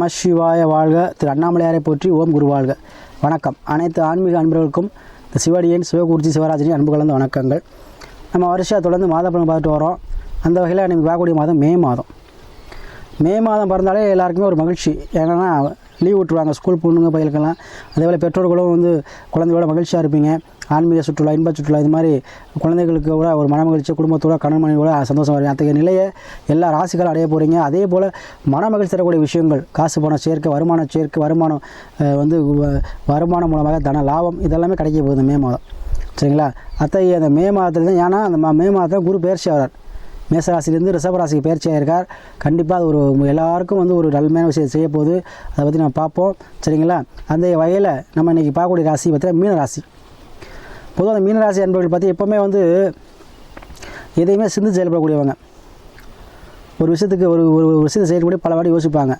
நமசிவாய வாழ்க. திரு அண்ணாமலையாரை போற்றி. ஓம் குரு வாழ்க. வணக்கம். அனைத்து ஆன்மீக அன்பர்களுக்கும் இந்த சிவடியன் சிவகுருஜி சிவராஜினி அன்பு கலந்த வணக்கங்கள். நம்ம வருஷம் தொடர்ந்து மாதப்பலன் பார்த்துட்டு வரோம். அந்த வகையில் நம்ம பார்க்கக்கூடிய மாதம் மே மாதம். மே மாதம் பிறந்தாலே எல்லாருக்குமே ஒரு மகிழ்ச்சி. ஏன்னா லீவ் விட்டுருவாங்க ஸ்கூல் பொண்ணுங்க பையலுக்கெல்லாம். அதேபோல் பெற்றோர்களும் குழந்தையோட மகிழ்ச்சியாக இருப்பீங்க. ஆன்மீக சுற்றுலா, இன்ப சுற்றுலா, இது மாதிரி குழந்தைகளுக்கு கூட ஒரு மன மகிழ்ச்சி, குடும்பத்தோட கணவன் மனைவியோட சந்தோஷம் வரும். அத்தகைய நிலையை எல்லா ராசிகளும் அடைய போகிறீங்க. அதே போல் மன மகிழ்ச்சி தரக்கூடிய விஷயங்கள், காசு பணம் சேர்க்கை, வருமானம் சேர்க்கை, வருமானம் மூலமாக தன லாபம் இதெல்லாமே கிடைக்க போகுது மே மாதம். சரிங்களா? அத்தகைய அந்த மே மாதத்தில் தான், ஏன்னா அந்த மே மாதத்தில் குரு பயிற்சி ஆகிறார். மேசராசிலேருந்து ரிஷபராசிக்கு பயிற்சியாக இருக்கார். கண்டிப்பாக அது ஒரு எல்லாருக்கும் ஒரு நன்மையான விஷயம் செய்ய போகுது. அதை பற்றி நம்ம பார்ப்போம். சரிங்களா? அந்த வகையில் நம்ம இன்றைக்கி பார்க்கக்கூடிய ராசி பார்த்தீங்கன்னா மீனராசி. பொதுவாக அந்த மீனராசி என்பவர்கள் பற்றி எப்போவுமே எதையுமே சிந்து செயல்படக்கூடியவங்க. ஒரு விஷயத்துக்கு ஒரு விஷயத்தை செய்யக்கூடிய பல வாட்டி யோசிப்பாங்க.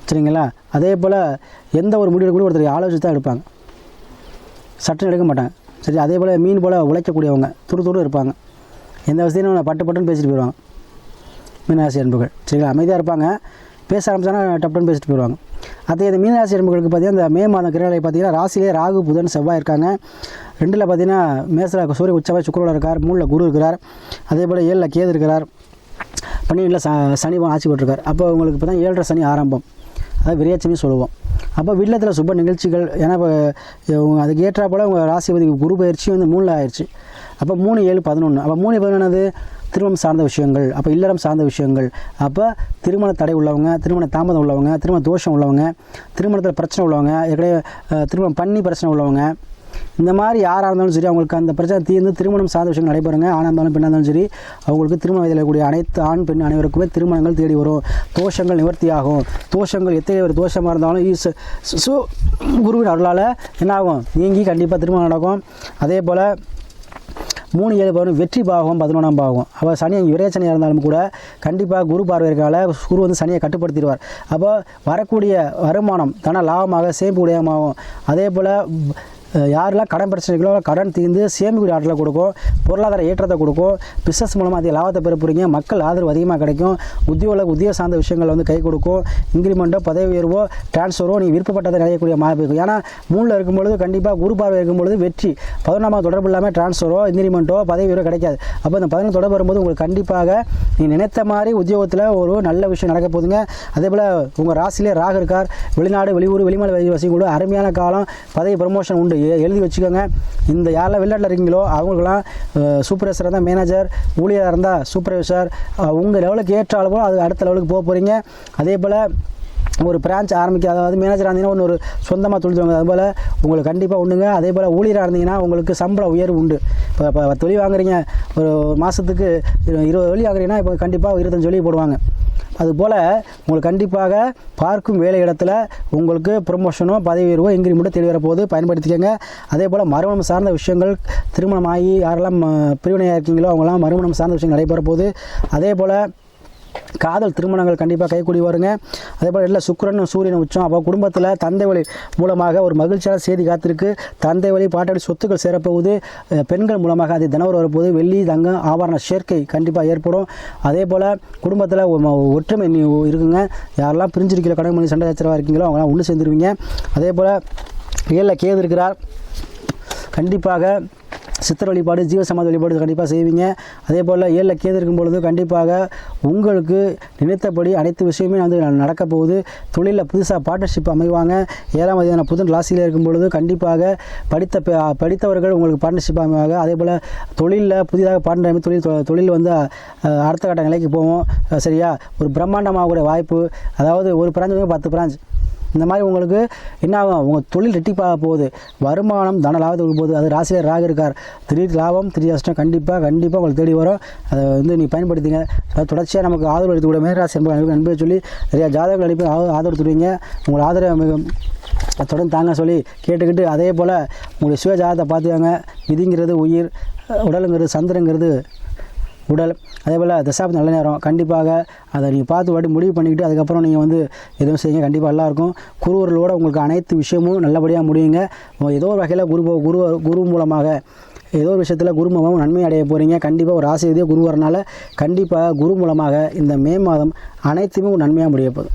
சரிங்களா? அதே போல் எந்த ஒரு முடிவு கூட ஒருத்தர் ஆலோசித்து தான் எடுப்பாங்க, சட்டம் எடுக்க மாட்டாங்க. சரி, அதே போல் மீன் போல் உழைக்கக்கூடியவங்க, துரு இருப்பாங்க. எந்த விஷயத்தையும் பட்டுன்னு பேசிட்டு போயிடுவாங்க மீனராசி அன்புகள். சரிங்களா? அமைதியாக இருப்பாங்க. பேச ஆரம்பிச்சாங்கன்னா டப்புன்னு பேசிட்டு போயிடுவாங்க. அதே இந்த மீனராசி அன்புகளுக்கு பார்த்தீங்கன்னா இந்த மே மாதம் கிரகங்களை பார்த்தீங்கன்னா ராசியிலே ராகு, புதன், செவ்வாய் இருக்காங்க. 2ல் பார்த்தீங்கன்னா மேசராக சூரிய உச்சவாய் சுக்கிரன் இருக்கார். 3ல் குரு இருக்கிறார். அதே போல் 7ல் கேது இருக்கிறார். 12ல் சனி ஆட்சி போட்டிருக்கார். அப்போ உங்களுக்கு இப்போ தான் 7.5 சனி ஆரம்பம், அதாவது விரையாச்சமே சொல்லுவோம். அப்போ வீட்டில் சுப நிகழ்ச்சிகள், ஏன்னா அதுக்கு ஏற்றா போல் உங்கள் ராசிபதி குரு பயிற்சி 3ல் ஆயிடுச்சு. அப்போ 3, 7, 11. அப்போ 3, 11 திருமணம் சார்ந்த விஷயங்கள், அப்போ இல்லறம் சார்ந்த விஷயங்கள், அப்போ திருமண தடை உள்ளவங்க, திருமண தாமதம் உள்ளவங்க, திருமண தோஷம் உள்ளவங்க, திருமணத்தில் பிரச்சனை உள்ளவங்க, ஏற்கனவே திருமணம் பண்ணி பிரச்சனை உள்ளவங்க, இந்த மாதிரி யாராக இருந்தாலும் சரி அவங்களுக்கு அந்த பிரச்சனை தீர்ந்து திருமணம் சார்ந்த விஷயங்கள் நடைபெறுங்க. ஆணாக இருந்தாலும் பெண்ணாக இருந்தாலும் சரி அவங்களுக்கு திருமண வயதில் இருக்கக்கூடிய அனைத்து ஆண் பெண் அனைவருக்குமே திருமணங்கள் தேடி வரும். தோஷங்கள் நிவர்த்தி ஆகும். தோஷங்கள் எத்தனை ஒரு தோஷமாக இருந்தாலும் குருவின் அருளால் என்னாகும், நீங்கி கண்டிப்பாக திருமணம் நடக்கும். அதே போல் 3, 7, 11 வெற்றி பாகம், 11ஆம் பாகம். அப்போ சனி விரைச்சனியாக இருந்தாலும் கூட கண்டிப்பாக குரு பார்வையால் குரு சனியை கட்டுப்படுத்திடுவார். அப்போ வரக்கூடிய வருமானம் தன லாபமாக சேமிப்பு உடையமாகும். அதே போல் யாரெல்லாம் கடன் பிரச்சனைகளோ கடன் தீர்ந்து சேமிக்கூடிய ஆற்றலை கொடுக்கும். பொருளாதார ஏற்றத்தை கொடுக்கும். பிஸ்னஸ் மூலமாக அதிக லாபத்தை பெற போகிறீங்க. மக்கள் ஆதரவு அதிகமாக கிடைக்கும். உத்தியோக சார்ந்த விஷயங்கள் கை கொடுக்கும். இன்க்ரிமெண்ட்டோ, பதவி உயர்வோ, டிரான்ஸ்ஃபரோ நீங்கள் விருப்பப்பட்டதை நிறையக்கூடிய வாய்ப்பு இருக்கும். ஏன்னா 3ல் இருக்கும்பொழுது கண்டிப்பாக குரு பார்வை இருக்கும்பொழுது வெற்றி. 11ஆம் தொடர்பு இல்லாமல் டிரான்ஸ்ஃபரோ, இன்க்ரிமெண்ட்டோ, பதவி உயர்வோ கிடைக்காது. அப்போ இந்த 11 தொடர்பு வரும்போது உங்களுக்கு கண்டிப்பாக நீ நினைத்த மாதிரி உத்தியோகத்தில் ஒரு நல்ல விஷயம் நடக்க போதுங்க. அதே போல் உங்கள் ராசியிலே ராகு இருக்கார். வெளிநாடு, வெளியூர், வெளிமாநில வசிக்கும் கூட அருமையான காலம். பதவி ப்ரமோஷன் உண்டு. எழுதி வச்சுக்கோங்க. இந்த யாரெல்லாம் வெளிநாட்டில் இருக்கீங்களோ அவங்களுக்கெல்லாம் சூப்பர்வைசராக இருந்தால் மேனேஜர், ஊழியராக இருந்தால் சூப்பர்வைசர், உங்கள் லெவலுக்கு ஏற்ற அளவோ அது அடுத்த லெவலுக்கு போக போகிறீங்க. அதே போல் ஒரு பிரான்ச் ஆரம்பிக்க, அதாவது மேனேஜராக இருந்தீங்கன்னா ஒரு சொந்தமாக தொழில், அதுபோல் உங்களுக்கு கண்டிப்பாக உண்டுங்க. அதே போல் ஊழியராக இருந்தீங்கன்னா உங்களுக்கு சம்பள உயர்வு உண்டு. இப்போ தொழில் வாங்குறீங்க, ஒரு மாதத்துக்கு 20 வழி வாங்குறீங்கன்னா இப்போ கண்டிப்பாக 25 வழி போடுவாங்க. அதுபோல் உங்களுக்கு கண்டிப்பாக பார்க்கும் வேலை இடத்துல உங்களுக்கு ப்ரொமோஷனோ, பதவி உயர்வோ, இன்க்ரிமெண்ட்டோ தேடி வரப்போது, பயன்படுத்திக்கங்க. அதே போல் மறுமணம் சார்ந்த விஷயங்கள், திருமணமாகி யாரெல்லாம் பிரிவினையாக இருக்கீங்களோ அவங்களாம் மறுமணம் சார்ந்த விஷயங்கள் நடைபெற போகுது. அதே போல் காதல் திருமணங்கள் கண்டிப்பாக கைக்கூடி வருங்க. அதே போல் இல்லை சுக்கிரன் சூரியன் உச்சம். அப்போ குடும்பத்தில் தந்தை வழி மூலமாக ஒரு மகிழ்ச்சியான செய்தி காத்திருக்கு. தந்தை வழி பாட்டாளி சொத்துக்கள் சேரப்போகுது. பெண்கள் மூலமாக அது தினவரம் வரப்போகுது. வெள்ளி, தங்கம், ஆபரண சேர்க்கை கண்டிப்பாக ஏற்படும். அதே போல் குடும்பத்தில் ஒற்றுமை இருக்குங்க. யாரெல்லாம் பிரிஞ்சிருக்கிற கடன் பண்ணி சண்டை சச்சரவாக இருக்கீங்களோ அவங்களாம் ஒன்று சேர்ந்துருவீங்க. அதே போல் 7ல் கேது இருக்கிறார். கண்டிப்பாக சித்திர வழிபாடு, ஜீவசமாதி வழிபாடு கண்டிப்பாக செய்வீங்க. அதே போல் 7ல் கேது இருக்கும் பொழுது கண்டிப்பாக உங்களுக்கு நினைத்தபடி அனைத்து விஷயமே நடக்க போகுது. தொழிலில் புதுசாக பார்ட்னர்ஷிப் அமைவாங்க. 7ஆம் அதிபதியான புதன் ராசியில் இருக்கும் பொழுது கண்டிப்பாக படித்தவர்கள் உங்களுக்கு பார்ட்னர்ஷிப் அமைவாங்க. அதே போல் தொழிலில் புதிதாக பார்ட்னர் அமைப்பு தொழில் அடுத்த கட்ட நிலைக்கு போவோம். சரியா? ஒரு பிரம்மாண்டமாகக்கூடிய வாய்ப்பு. அதாவது ஒரு பிராஞ்சு 10 பிரான்ச், இந்த மாதிரி உங்களுக்கு என்ன ஆகும், உங்கள் தொழில் ரெட்டிப்பாக போகுது. வருமானம் தன லாபத்துக்கு போகுது. அது ராசியில் ராகு இருக்கார். திடீர் லாபம், திடீர் கஷ்டம் கண்டிப்பாக உங்களுக்கு தேடி வரும். அதை நீ பயன்படுத்திங்க. தொடர்ச்சியாக நமக்கு ஆதரவு எடுத்து கூட மேராசி நண்பரை சொல்லி நிறையா ஜாதகங்கள் அனுப்பி ஆதரவு தருவீங்க. உங்களை ஆதரவு தொடர்ந்து தாங்க சொல்லி கேட்டுக்கிட்டு, அதே போல் உங்களுடைய சுய ஜாதகத்தை பார்த்துக்காங்க. விதிங்கிறது உயிர், உடலுங்கிறது சந்திரங்கிறது உடல். அதே போல் தசாப்தம் நல்ல நேரம். கண்டிப்பாக அதை நீங்கள் பார்த்து முடிவு பண்ணிக்கிட்டு அதுக்கப்புறம் நீங்கள் எதுவும் செய்யுங்க. கண்டிப்பாக நல்லாயிருக்கும். குருவர்களோடு உங்களுக்கு அனைத்து விஷயமும் நல்லபடியாக முடியுங்க. ஏதோ ஒரு வகையில் குரு மூலமாக ஏதோ ஒரு விஷயத்தில் குரு மூலமாக நன்மை அடைய போகிறீங்க. கண்டிப்பாக ஒரு ஆசிரியர் குரு வரனால கண்டிப்பாக குரு மூலமாக இந்த மே மாதம் அனைத்துமே நன்மையாக முடிய போகுது.